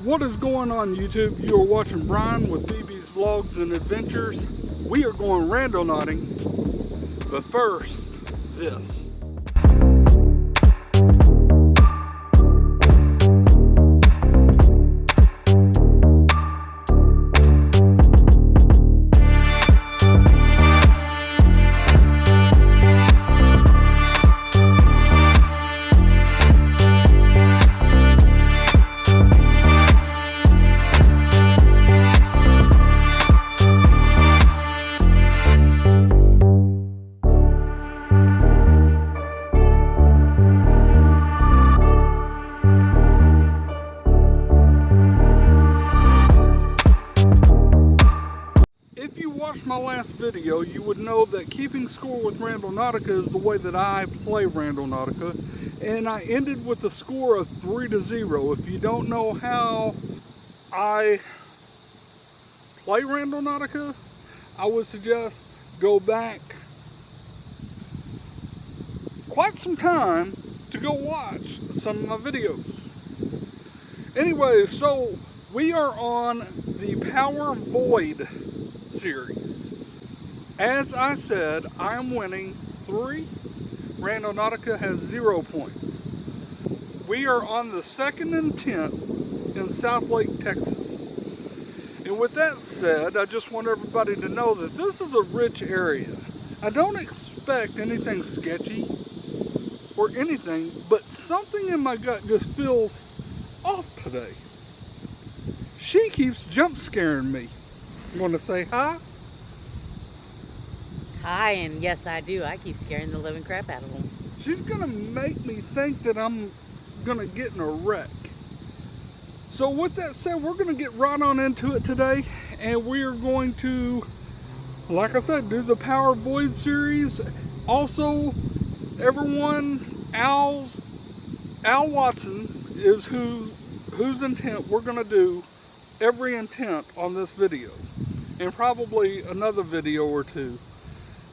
What is going on, YouTube? You are watching Brian with BB's Vlogs and Adventures. We are going randonauting, but first, this. My last video, you would know that keeping score with Randonautica is the way that I play Randonautica, and I ended with a score of 3-0. If you don't know how I play Randonautica, I would suggest go back quite some time to go watch some of my videos. Anyway, so we are on the Power Void series. As I said, I am winning 3. Randonautica has 0 points. We are on the second intent in Southlake, Texas. And with that said, I just want everybody to know that this is a rich area. I don't expect anything sketchy or anything, but something in my gut just feels off today. She keeps jump scaring me. You want to say hi? Hi, and yes I do. I keep scaring the living crap out of them. She's gonna make me think that I'm gonna get in a wreck. So with that said, we're gonna get right on into it today, and we are going to, like I said, do the Power Void series. Also, everyone, Al Watson is whose intent we're gonna do every intent on this video, and probably another video or two.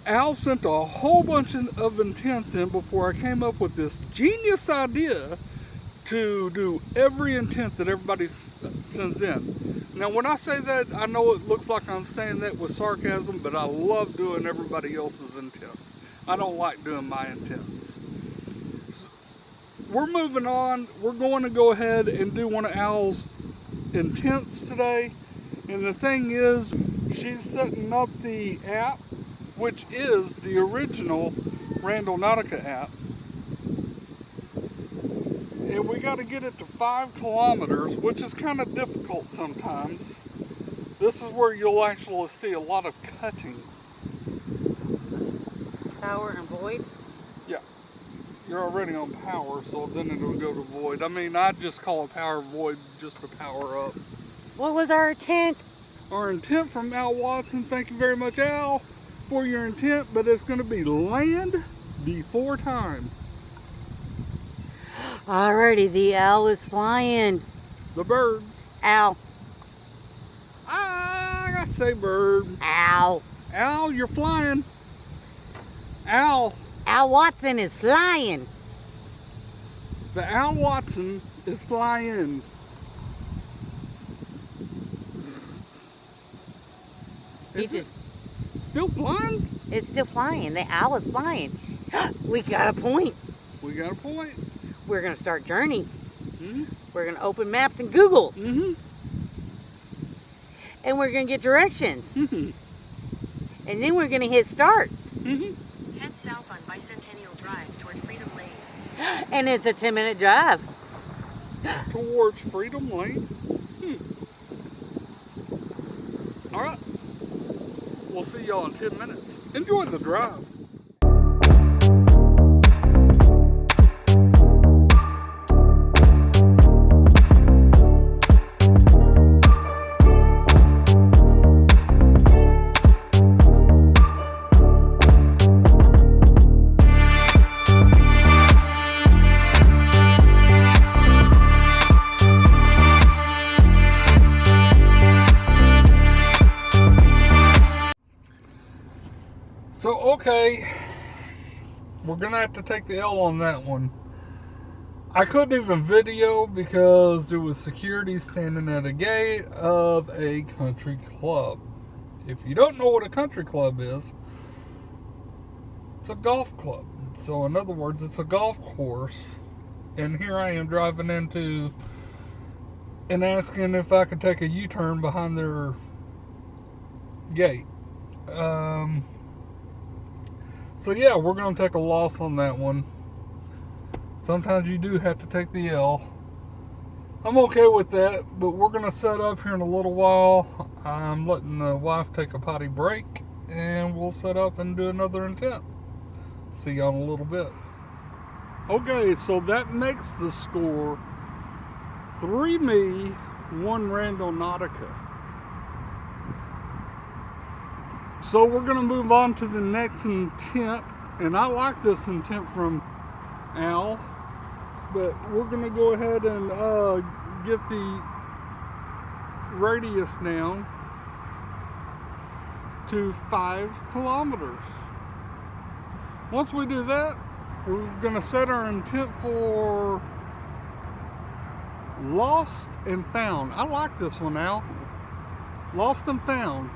Al sent a whole bunch of intents in before I came up with this genius idea to do every intent that everybody sends in. Now when I say that, I know it looks like I'm saying that with sarcasm, but I love doing everybody else's intents. I don't like doing my intents. So we're moving on. We're going to go ahead and do one of Al's intents today. And the thing is, she's setting up the app, which is the original Randonautica app. And we got to get it to 5 kilometers, which is kind of difficult sometimes. This is where you'll actually see a lot of cutting. Power and void? Yeah. You're already on power, so then it'll go to void. I mean, I just call it power void just to power up. What was our intent? Our intent from Al Watson. Thank you very much, Al, for your intent, but it's going to be land before time. Alrighty, the owl is flying. The bird. Ow. I gotta say bird. Ow. Al, you're flying. Al. Al Watson is flying. The Al Watson is flying. Is it still flying? It's still flying. The owl is flying. We got a point. We got a point. We're going to start journey. We're going to open maps and Googles. And we're going to get directions. And then we're going to hit start. Head south on Bicentennial Drive toward Freedom Lane. And it's a 10-minute drive. Towards Freedom Lane? Alright. We'll see y'all in 10 minutes. Enjoy the drive. So, okay, we're gonna have to take the L on that one. I couldn't even video because there was security standing at a gate of a country club. If you don't know what a country club is, it's a golf club. So in other words, it's a golf course. And here I am driving into and asking if I could take a U-turn behind their gate. So yeah, we're going to take a loss on that one. Sometimes you do have to take the L. I'm okay with that, but we're going to set up here in a little while. I'm letting the wife take a potty break, and we'll set up and do another intent. See y'all in a little bit. Okay, so that makes the score 3 me, 1 Randonautica. So we're going to move on to the next intent, and I like this intent from Al, but we're going to go ahead and get the radius down to 5 kilometers. Once we do that, we're going to set our intent for Lost and Found. I like this one, Al. Lost and Found.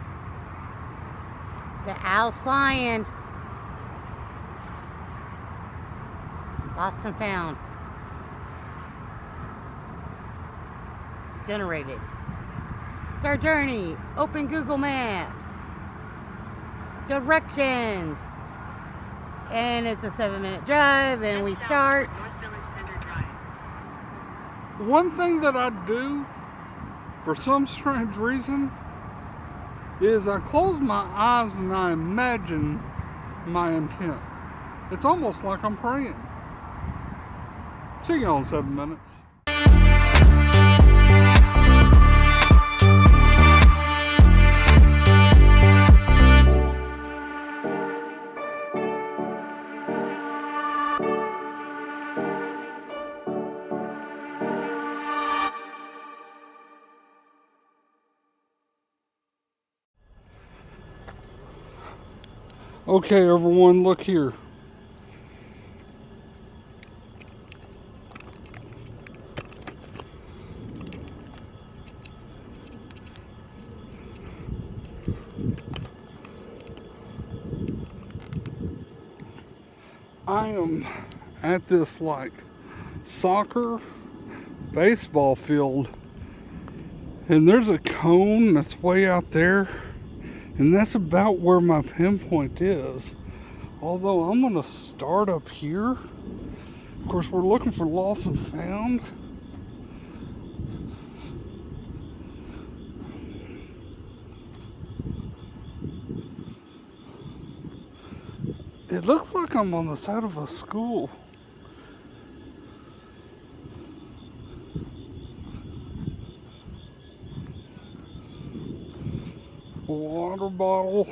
The owl's flying. Lost and found. Generated. Start journey. Open Google Maps. Directions. And it's a 7-minute drive, and we start. North Village Center Drive. One thing that I do, for some strange reason, is I close my eyes and I imagine my intent. It's almost like I'm praying. See you all in 7 minutes. Okay, everyone, look here. I am at this like soccer baseball field, and there's a cone that's way out there, and that's about where my pinpoint is. Although I'm gonna start up here. Of course, we're looking for lost and found. It looks like I'm on the side of a school. A water bottle.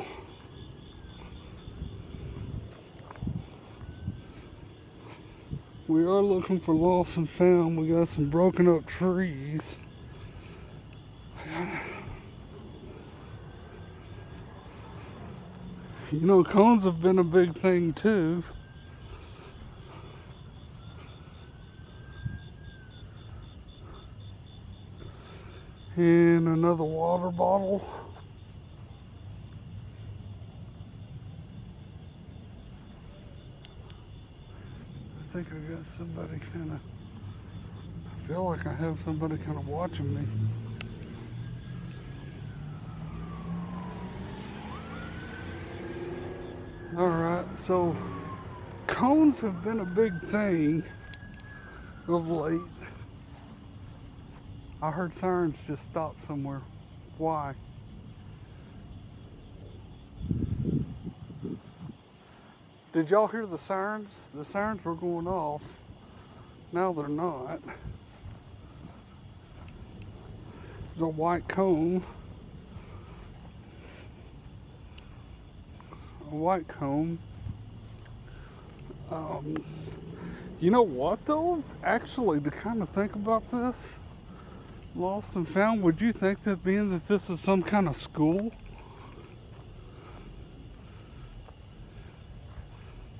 We are looking for lost and found. We got some broken up trees. You know, cones have been a big thing too. And another water bottle. I think I got somebody kind of, I feel like I have somebody kind of watching me. Alright, so cones have been a big thing of late. I heard sirens just stop somewhere. Why? Did y'all hear the sirens? The sirens were going off. Now they're not. There's a white cone. A white cone. You know what though? Actually, to kind of think about this, lost and found, would you think that being that this is some kind of school,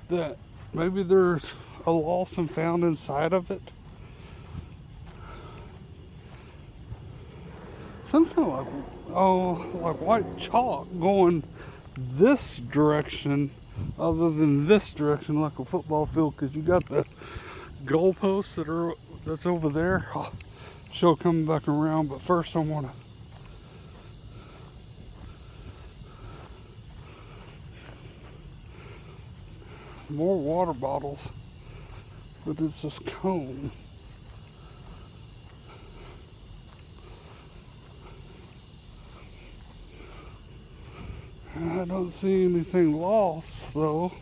that maybe there's a lost and found inside of it? some kind of like white chalk going this direction other than this direction like a football field, because you got the goalposts that's over there. I'll show coming back around, but first I want to more water bottles, but it's this cone. I don't see anything lost though.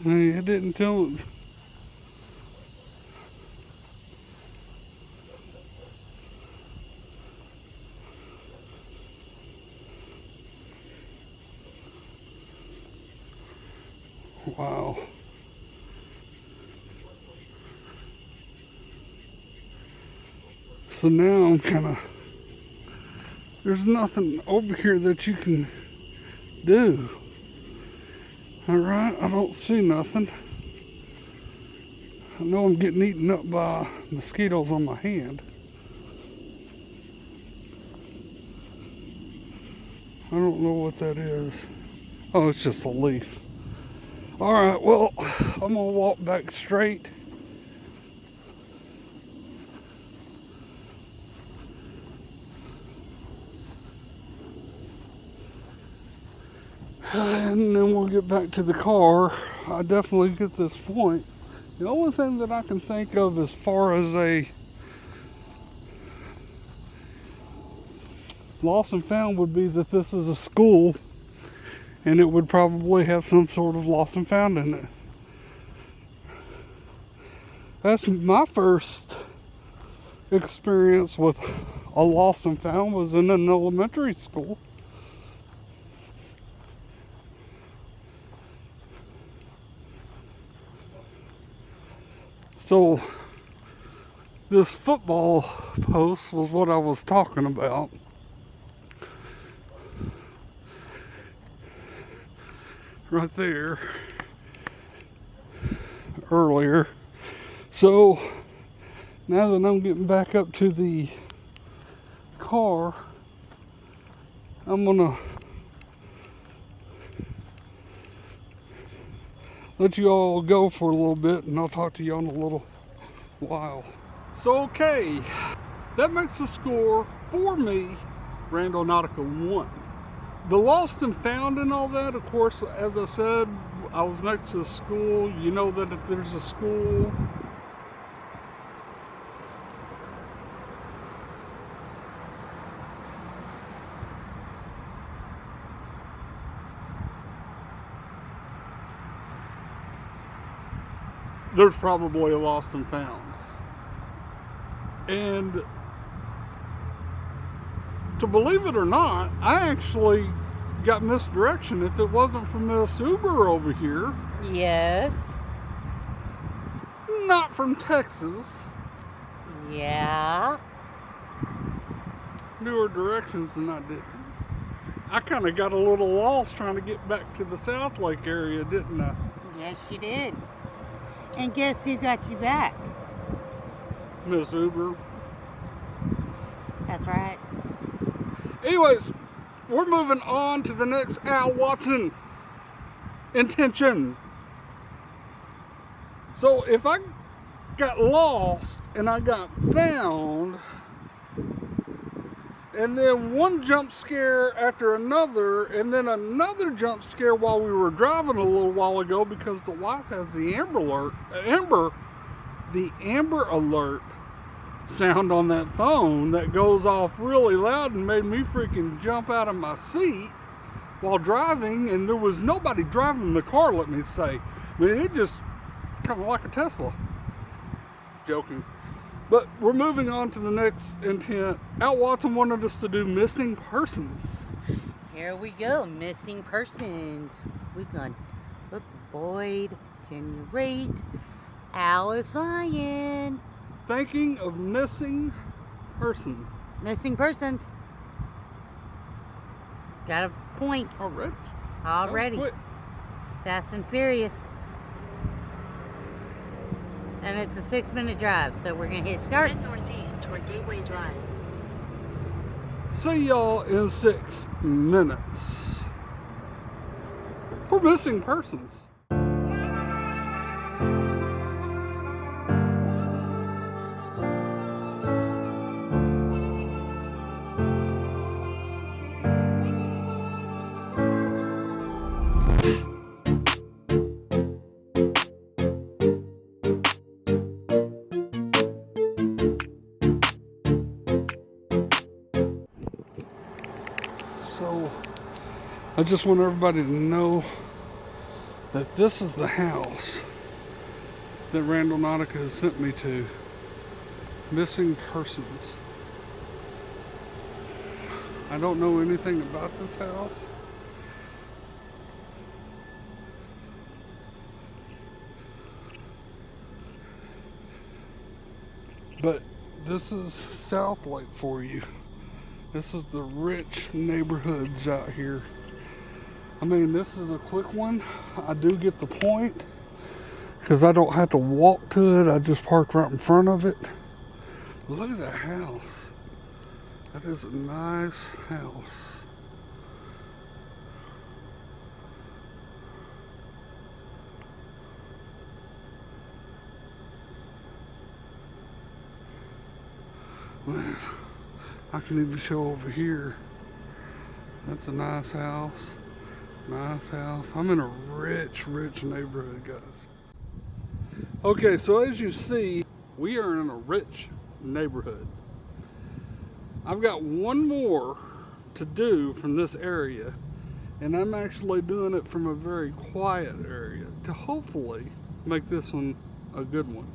It didn't tell me. Wow. So now I'm kind of, there's nothing over here that you can do. All right, I don't see nothing. I know I'm getting eaten up by mosquitoes on my hand. I don't know what that is. Oh, it's just a leaf. All right, well, I'm gonna walk back straight. And then we'll get back to the car. I definitely get this point. The only thing that I can think of as far as a lost and found would be that this is a school, and it would probably have some sort of lost and found in it. That's my first experience with a lost and found, was in an elementary school. So this football post was what I was talking about. Right there earlier. So now that I'm getting back up to the car, I'm gonna let you all go for a little bit, and I'll talk to you in a little while. So okay, that makes the score for me, Randonautica 1. The lost and found and all that, of course, as I said, I was next to a school. You know that if there's a school, there's probably a lost and found. And to believe it or not, I actually got misdirection. If it wasn't from this Uber over here, Yes. not from Texas, Yeah. newer directions than I did. I kind of got a little lost trying to get back to the Southlake area, didn't I? Yes, you did. And guess who got you back? Miss Uber. That's right. Anyways, we're moving on to the next Al Watson intention. So if I got lost and I got found, and then one jump scare after another, and then another jump scare while we were driving a little while ago, because the wife has the Amber Alert sound on that phone that goes off really loud and made me freaking jump out of my seat while driving, and there was nobody driving the car, let me say. I mean, it just kind of like a Tesla. Joking. But we're moving on to the next intent. Al Watson wanted us to do missing persons. Here we go. Missing persons. We've got look, Boyd, can you rate? Al is lying. Thinking of missing person. Missing persons. Got a point. Already? Already. That was Fast and Furious. And it's a 6-minute drive, so we're gonna hit start. Head northeast toward Gateway Drive. quick. See y'all in 6 minutes. For missing persons. So, I just want everybody to know that this is the house that Randonautica has sent me to. Missing persons. I don't know anything about this house. But this is Southlake for you. This is the rich neighborhoods out here. I mean, this is a quick one. I do get the point because I don't have to walk to it. I just parked right in front of it. Look at that house. That is a nice house. Man, I can even show over here. That's a nice house. Nice house. I'm in a rich, rich neighborhood, guys. Okay, so as you see, we are in a rich neighborhood. I've got one more to do from this area, and I'm actually doing it from a very quiet area to hopefully make this one a good one.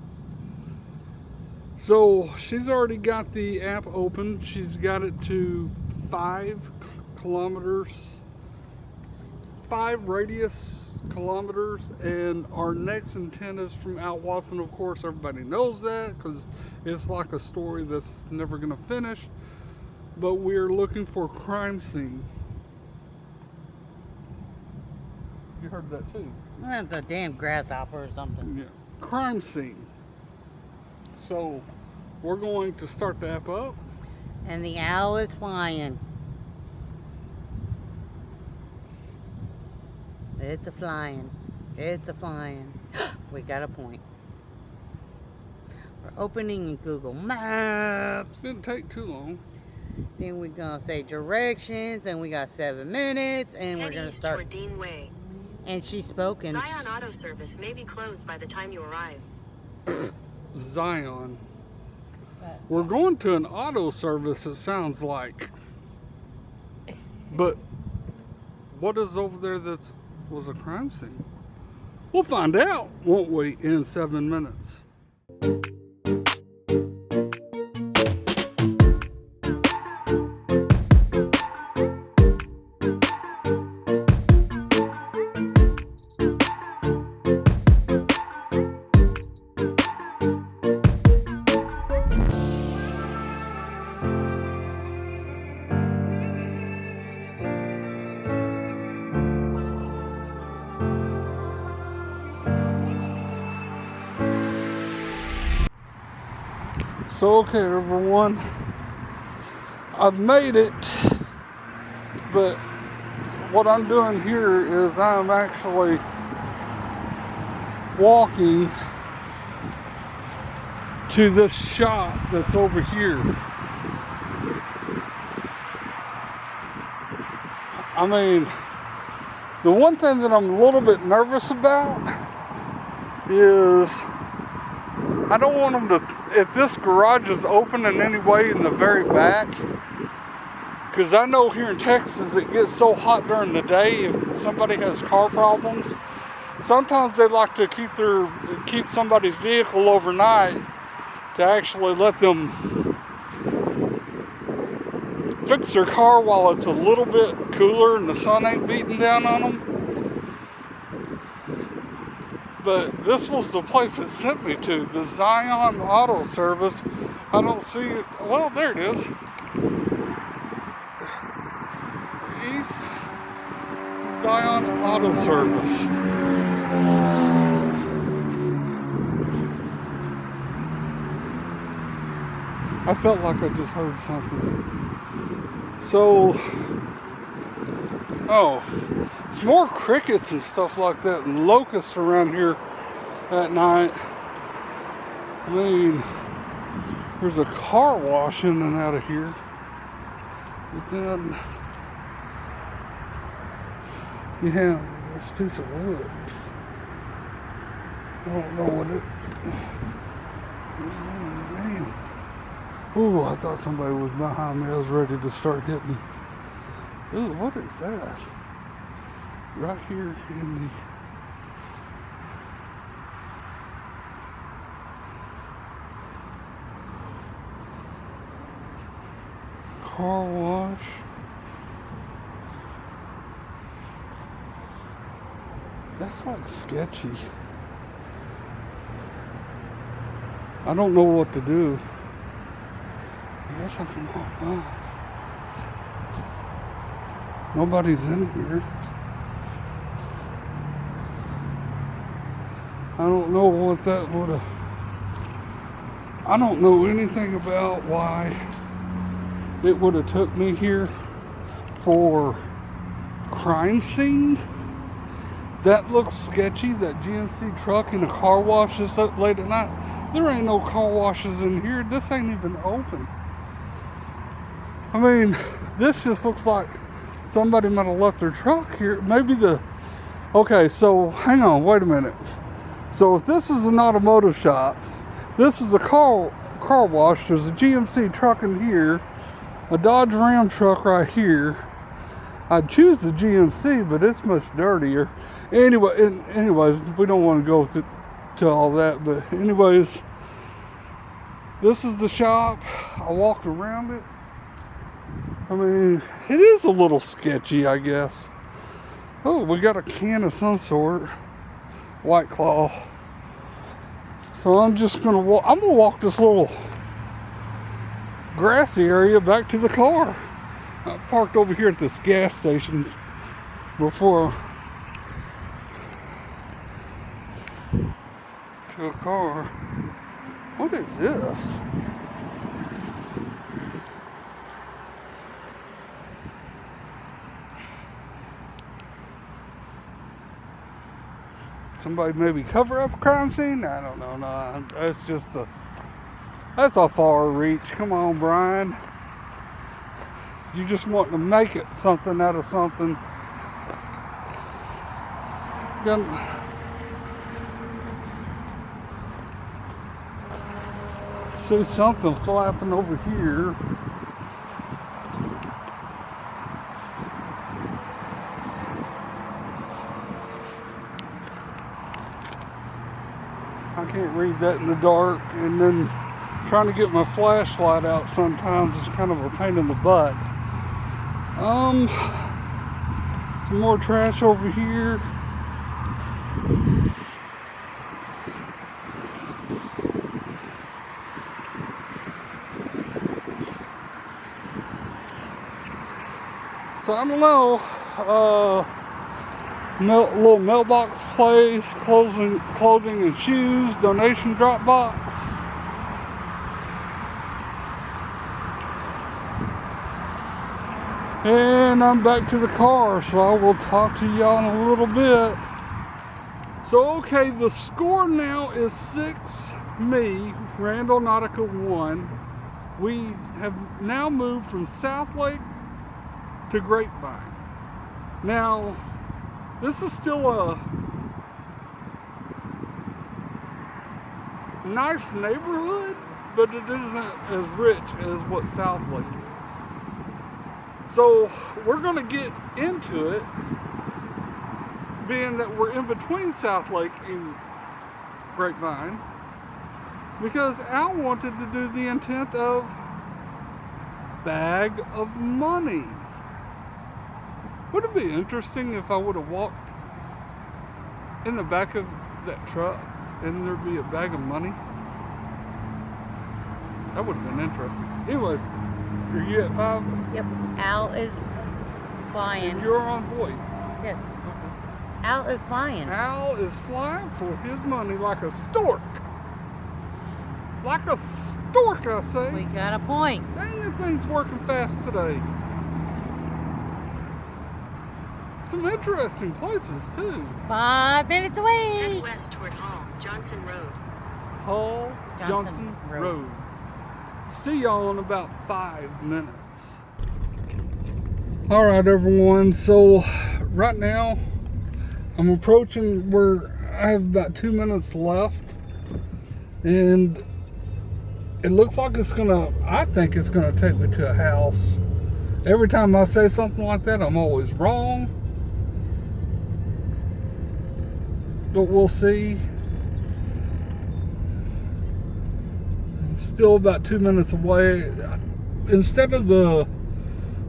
So she's already got the app open. She's got it to 5 kilometers, 5 radius kilometers, and our next intent is from Out Watson. Of course, everybody knows that because it's like a story that's never going to finish. But we're looking for crime scene. You heard that too. That's a damn grasshopper or something. Yeah, crime scene. So we're going to start the app up. And the owl is flying. It's a flying. It's a flying. We got a point. We're opening in Google Maps. Didn't take too long. Then we're gonna say directions, and we got 7 minutes, and we're Head gonna east start. toward Dean Way. And she's spoken. Zion Auto Service may be closed by the time you arrive. Zion. We're going to an auto service, it sounds like. But what is over there that was a crime scene? We'll find out, won't we, in 7 minutes. So okay everyone, I've made it, but what I'm doing here is I'm actually walking to this shop that's over here. I mean, the one thing that I'm a little bit nervous about is I don't want them to, if this garage is open in any way in the very back, because I know here in Texas it gets so hot during the day if somebody has car problems. Sometimes they like to keep somebody's vehicle overnight to actually let them fix their car while it's a little bit cooler and the sun ain't beating down on them. But this was the place it sent me to, the Zion Auto Service. I don't see it. Well, there it is. east. Zion Auto Service. I felt like I just heard something. So, oh, it's more crickets and stuff like that and locusts around here at night. I mean, there's a car wash in and out of here. But then you have this piece of wood. I don't know what it. Ooh, I thought somebody was behind me. I was ready to start hitting. Ooh, what is that? Right here in the. Car wash. That's like sketchy. I don't know what to do. I guess I can walk out. Nobody's in here. I don't know what that would have. I don't know anything about why it would have took me here for crime scene. That looks sketchy, that GMC truck in a car wash this late at night. There ain't no car washes in here. This ain't even open. I mean, this just looks like somebody might have left their truck here. Maybe okay, so hang on, wait a minute. So if this is an automotive shop, this is a car wash. There's a GMC truck in here, a Dodge Ram truck right here. I'd choose the GMC, but it's much dirtier. Anyways, we don't want to go to all that, but anyways, this is the shop. I walked around it. I mean, it is a little sketchy, I guess. Oh, we got a can of some sort. White Claw. So I'm just gonna walk. I'm gonna walk this little grassy area back to the car. I parked over here at this gas station before to a car. What is this? Somebody maybe cover up a crime scene? I don't know. No, that's a far reach. Come on, Brian. You just want to make it something out of something. See something flapping over here. I can't read that in the dark, and then trying to get my flashlight out sometimes is kind of a pain in the butt. Some more trash over here. So I don't know, little mailbox place, clothing and shoes, donation drop box. And I'm back to the car, so I will talk to y'all in a little bit. So okay, the score now is 6, me, Randonautica 1. We have now moved from Southlake to Grapevine. Now, this is still a nice neighborhood, but it isn't as rich as what Southlake is. So we're going to get into it, being that we're in between Southlake and Grapevine, because Al wanted to do the intent of bag of money. Would it be interesting if I would have walked in the back of that truck and there'd be a bag of money? That would have been interesting. Anyways, are you at 5? Yep. Al is flying. And you're on void. Yes. Al is flying. Al is flying for his money like a stork. Like a stork, I say. We got a point. Dang, the thing's working fast today. Some interesting places, too. 5 minutes away. Head west toward Hall, Johnson Road. Hall Johnson Road. See y'all in about 5 minutes. All right, everyone. So right now I'm approaching where I have about 2 minutes left, and it looks like I think it's gonna take me to a house. Every time I say something like that, I'm always wrong. But we'll see. I'm still about 2 minutes away. Instead of the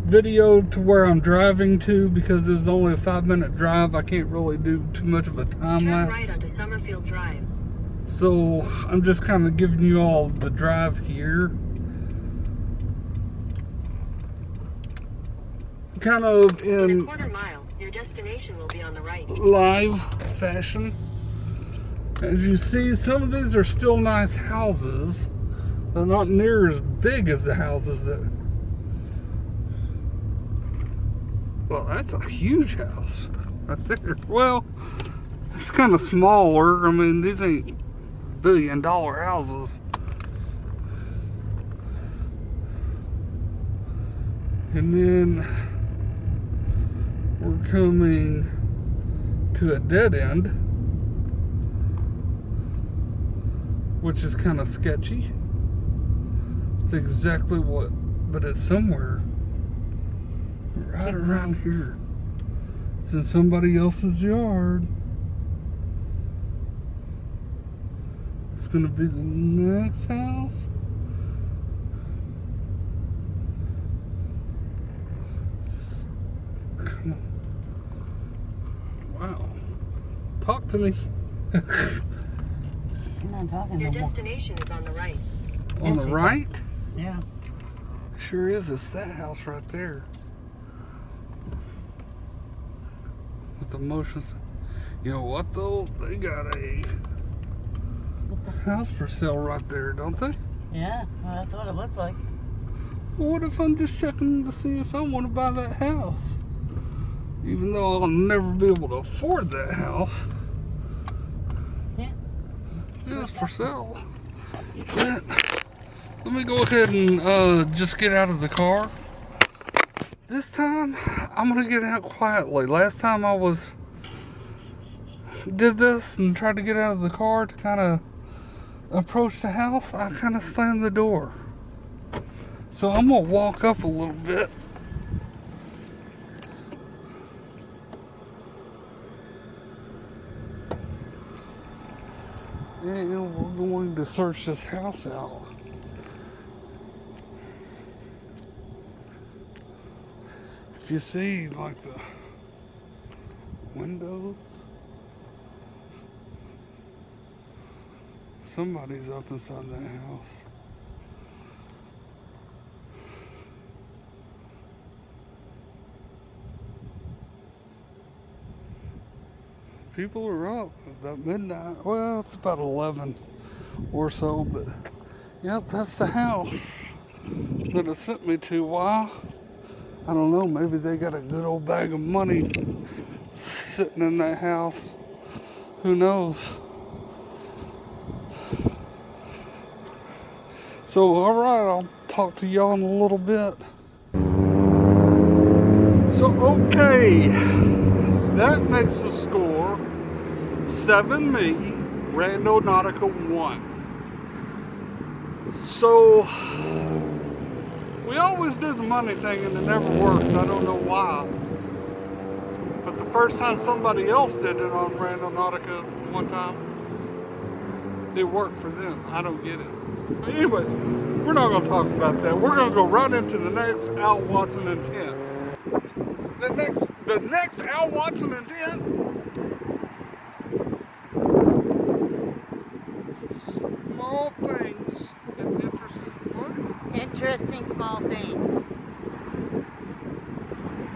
video to where I'm driving to, because it's only a 5-minute drive, I can't really do too much of a time Turn lapse. right onto Summerfield Drive. So I'm just kind of giving you all the drive here. Kind of In in a quarter mile, your destination will be on the right. live fashion. As you see, some of these are still nice houses. They're not near as big as the houses that... Well, that's a huge house right there. Well, it's kind of smaller. I mean, these ain't billion-dollar houses. And then we're coming to a dead end, which is kind of sketchy. It's exactly what, but it's somewhere right around here. It's in somebody else's yard. It's gonna be the next house. Come on. Wow. Talk to me. You're not talking Your no more. destination is on the right. On the right? Yeah. Sure is. It's that house right there. With the motions. You know what though? They got a house for sale right there, don't they? Yeah, well, that's what it looks like. Well, what if I'm just checking to see if I want to buy that house? Even though I'll never be able to afford that house. Yeah. Yeah, it's for sale. But let me go ahead and just get out of the car. This time, I'm gonna get out quietly. Last time I did this and tried to get out of the car to kind of approach the house, I kind of slammed the door. So I'm gonna walk up a little bit. And we're going to search this house out. If you see, like, the windows, somebody's up inside that house. People are up about midnight. Well, it's about 11 or so, but yep, that's the house that it sent me to. Why? I don't know. Maybe they got a good old bag of money sitting in that house. Who knows? So, alright, I'll talk to y'all in a little bit. So, okay, that makes the score 7 me, Randonautica 1. So, we always do the money thing and it never works. I don't know why. But the first time somebody else did it on Randonautica one time, it worked for them. I don't get it. But anyways, we're not going to talk about that. We're going to go right into the next Al Watson intent. The next Al Watson intent. Small things and interesting. What? Interesting small things.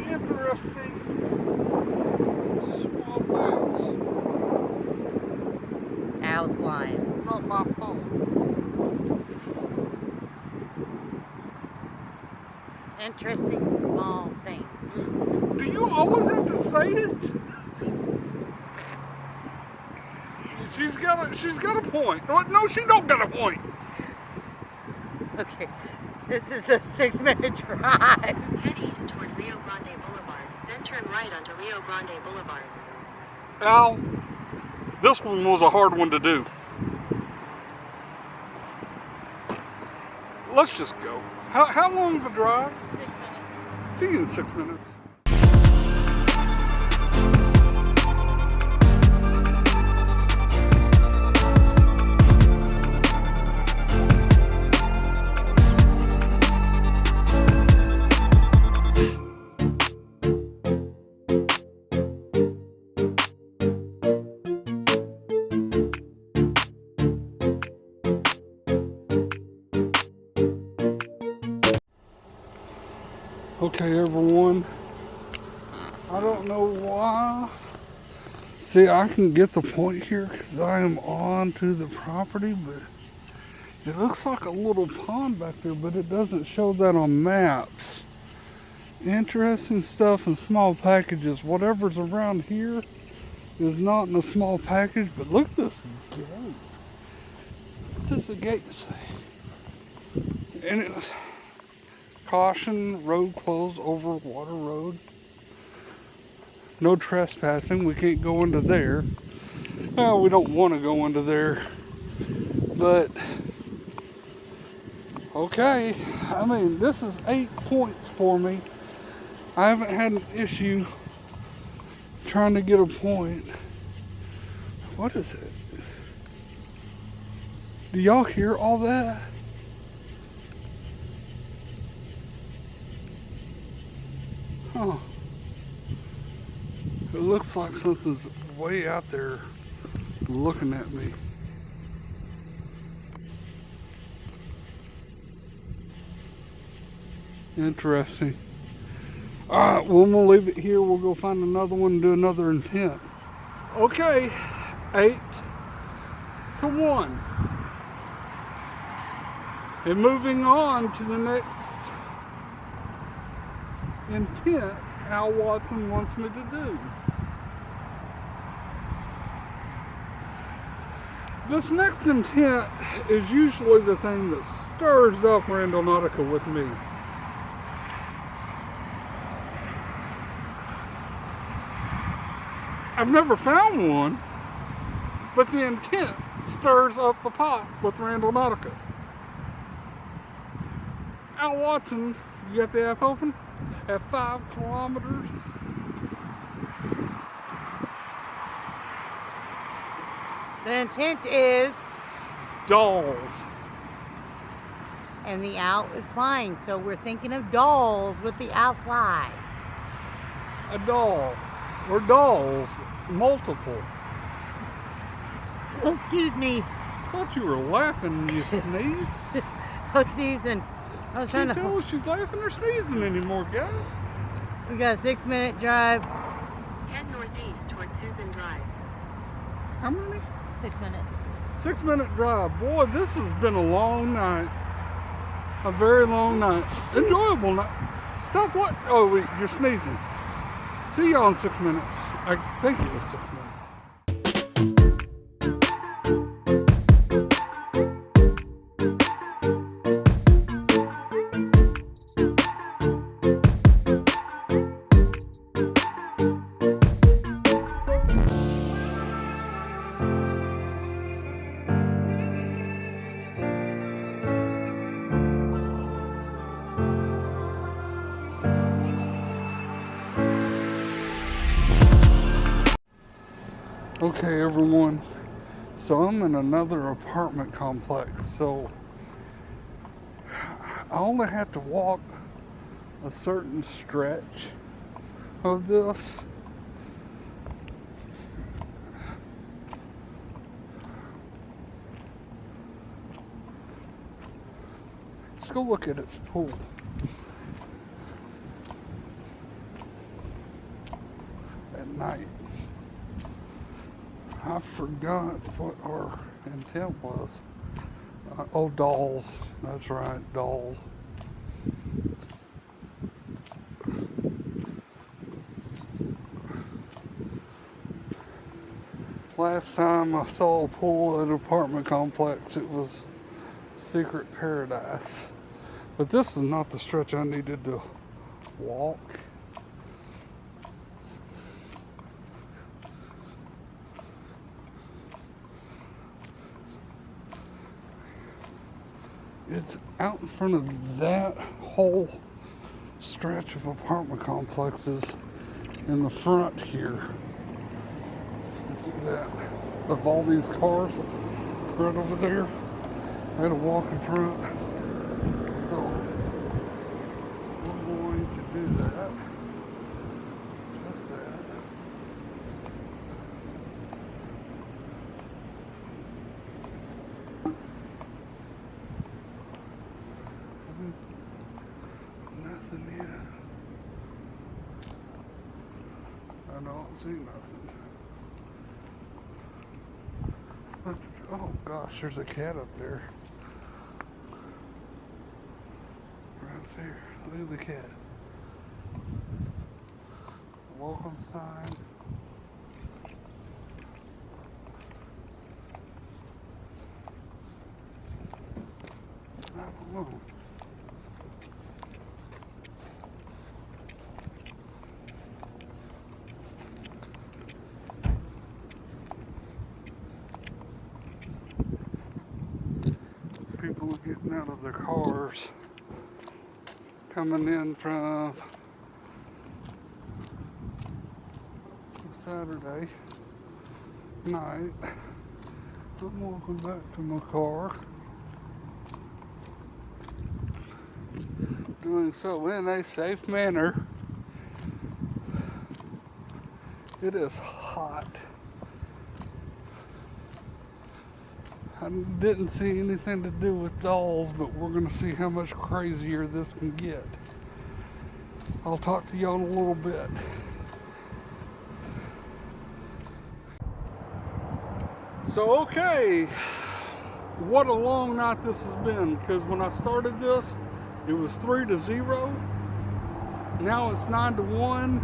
Interesting interesting small things. Owl's flying. It's not my fault. Interesting small things. Do you always have to say it? She's got a point. No, she don't got a point. Okay, this is a 6-minute drive. Head east toward Rio Grande Boulevard, then turn right onto Rio Grande Boulevard. Al, this one was a hard one to do. Let's just go. How long of a drive? 6 minutes. See you in 6 minutes. Okay, everyone, I don't know why. See, I can get the point here because I am on to the property, but it looks like a little pond back there, but it doesn't show that on maps. Interesting stuff in small packages. Whatever's around here is not in a small package, but look at this gate. What does the gate say? And it's caution, road closed over water road. No trespassing. We can't go into there. Well, we don't want to go into there. But, okay. I mean, this is 8 points for me. I haven't had an issue trying to get a point. What is it? Do y'all hear all that? Huh. It looks like something's way out there looking at me. Interesting. Alright, well, we'll leave it here. We'll go find another one and do another intent. Okay, 8 to 1. And moving on to the next intent Al Watson wants me to do. This next intent is usually the thing that stirs up Randonautica with me. I've never found one, but the intent stirs up the pot with Randonautica. Al Watson, you got the app open? At 5 kilometers. The intent is, Dolls. and the owl is flying, so we're thinking of dolls with the owl flies. A doll. Or dolls. Multiple. Oh, excuse me. Thought you were laughing, you sneeze. I was sneezing. I was trying Can't tell to. if she's laughing or sneezing anymore, guys. We got a 6-minute drive. Head northeast toward Susan Drive. How many? 6 minutes. 6-minute drive. Boy, this has been a long night. A very long night. Enjoyable night. Stop what? Oh, wait, you're sneezing. See y'all in 6 minutes. I think it was 6 minutes. Okay, everyone, so I'm in another apartment complex, so I only have to walk a certain stretch of this. Let's go look at its pool. night. I forgot what our intent was. Oh, dolls. That's right, dolls. Last time I saw a pool at an apartment complex, it was Secret Paradise. But this is not the stretch I needed to walk. It's out in front of that whole stretch of apartment complexes in the front here. Look at that. Of all these cars right over there, I had to walk in front. So we're going to do that. Just that. Nothing yet. I don't see nothing. Oh gosh, there's a cat up there. Right there. Look at the cat. Welcome sign. I don't know. People are getting out of their cars, coming in from Saturday night. I'm walking back to my car, doing so in a safe manner. It is hot. I didn't see anything to do with dolls, but we're going to see how much crazier this can get. I'll talk to y'all in a little bit. So, okay, what a long night this has been, because when I started this, it was 3-0. Now it's 9-1.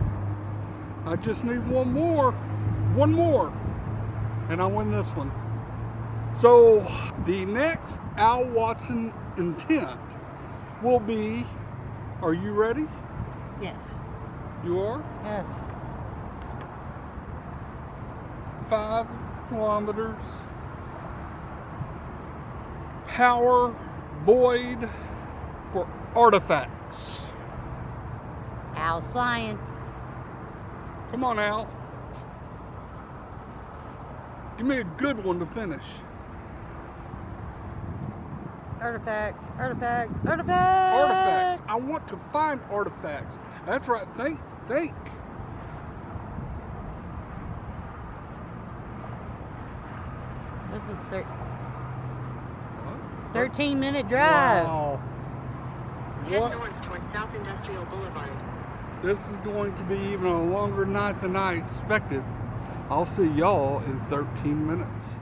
I just need one more, and I win this one. So the next Al Watson intent will be, are you ready? Yes. You are? Yes. 5 kilometers. Power void for artifacts. Al's flying. Come on, Al. Give me a good one to finish. Artifacts, artifacts, artifacts. Artifacts. I want to find artifacts. That's right. Think. This is 13-minute drive. Wow. Head What? north toward South Industrial Boulevard. This is going to be even a longer night than I expected. I'll see y'all in 13 minutes.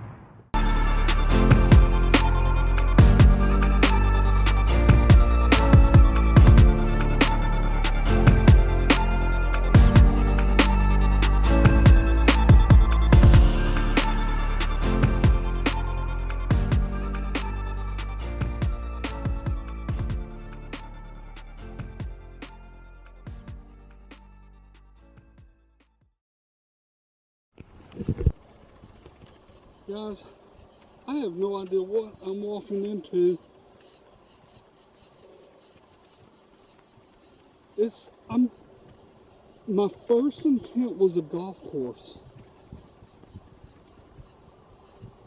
Guys, I have no idea what I'm walking into. My first intent was a golf course.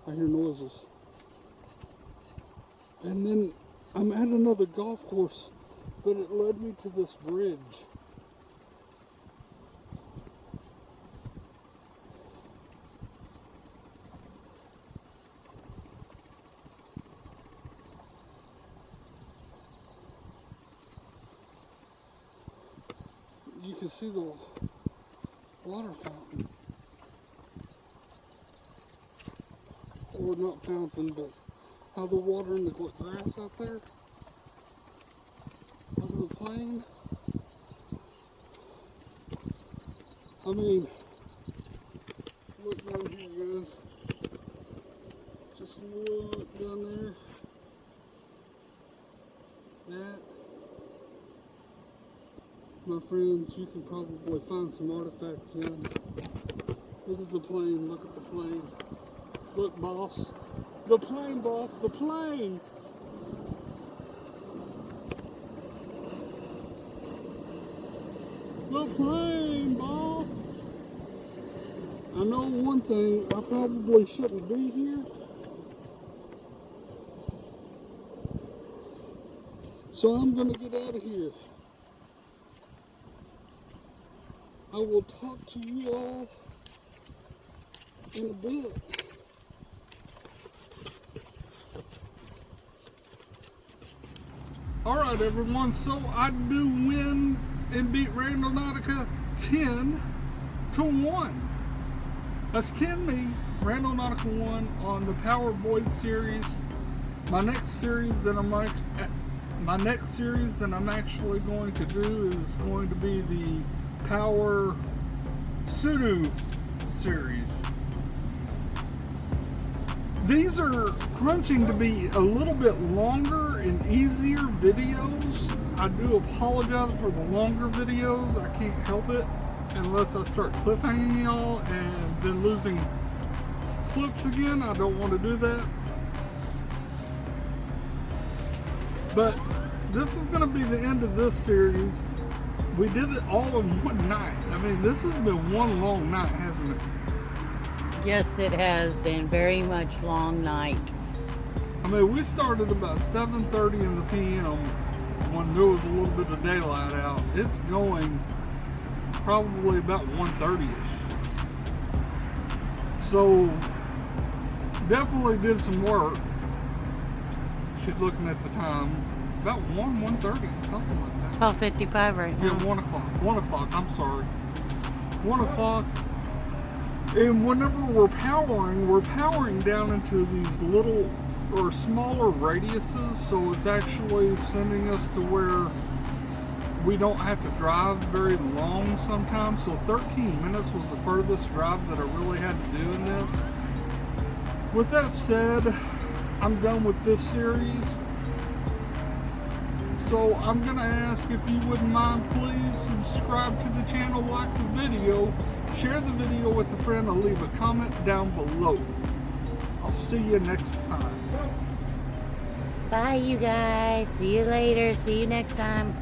I hear noises. And then I'm at another golf course, but it led me to this bridge. You can see the water fountain. Or not fountain, but how the water in the grass out there. Over the plain. I mean, look down here, guys. Just look down there. That, my friends, you can probably find some artifacts in. Look at the plane, look at the plane. Look, boss. The plane, boss, the plane! The plane, boss! I know one thing, I probably shouldn't be here. So I'm gonna get out of here. I will talk to you all in a bit. Alright everyone, so I do win and beat Randonautica 10-1. That's 10 me, Randonautica 1 on the Power Void series. My next series that I'm actually going to do is going to be the Power Pseudo series. These are crunching to be a little bit longer and easier videos. I do apologize for the longer videos. I can't help it unless I start cliffhanging y'all and then losing clips again. I don't want to do that. But this is going to be the end of this series. We did it all in one night. I mean, this has been one long night, hasn't it? Yes, it has been very much long night. I mean, we started about 7:30 in the p.m. when there was a little bit of daylight out. It's going probably about 1:30ish. So, definitely did some work. She's looking at the time. About 1:30, something like that. 12:55 right now. Yeah, 1 o'clock. 1 o'clock, I'm sorry. 1 o'clock. And whenever we're powering down into these little or smaller radiuses, so it's actually sending us to where we don't have to drive very long sometimes. So 13 minutes was the furthest drive that I really had to do in this. With that said, I'm done with this series. So I'm going to ask if you wouldn't mind, please subscribe to the channel, like the video, share the video with a friend, and leave a comment down below. I'll see you next time. Bye, you guys. See you later. See you next time.